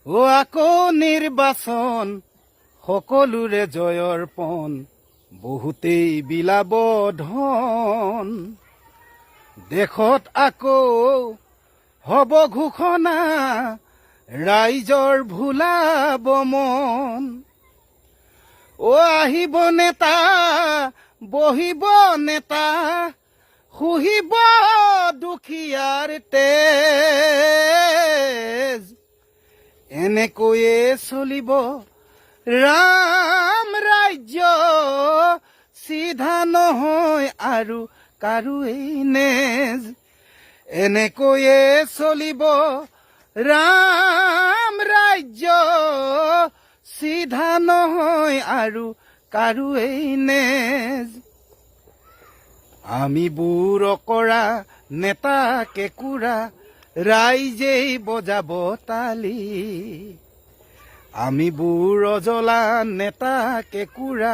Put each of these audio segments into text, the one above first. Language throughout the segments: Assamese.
ও আকৌ নিৰ্বাচন সকলোৰে জয়ৰ পণ বহুতেই বিলাব ধন দেশত আকৌ হব ঘোষণা ৰাইজৰ ভুলাব মন ও আহিব নেতা বহিব নেতা শুহিব দুখীয়াৰ তেজ এনেকৈয়ে চলিব ৰাম ৰাজ্য চিধা নহয় আৰু কাৰোৱেই নেজ এনেকৈয়ে চলিব ৰাম ৰাজ্য চিধা নহয় আৰু কাৰোৱেই নেজ আমি বুৰ কৰা নেতা কেঁকুৰা ৰাইজেই বজাব তালি আমি বুৰ জ্বলা নেতা কেঁকুৰা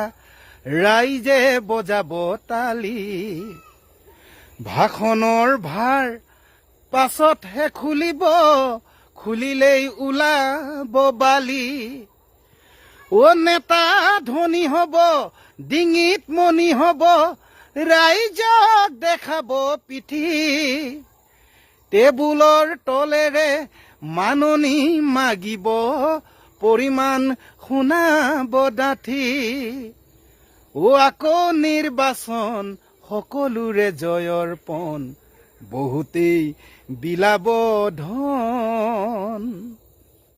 ৰাইজে বজাব তালি ভাষণৰ ভাৰ পাছতহে খুলিলেই ওলাব বালি ও নেতা ধনী হব ডিঙিত মণি হব ৰাইজক দেখাব পিঠি টেবুলৰ তলেৰে মাননি মাগিব পৰিমাণ শুনাব ডাঠি ও আকৌ নিৰ্বাচন সকলোৰে জয়ৰ পণ বহুতেই বিলাব ধন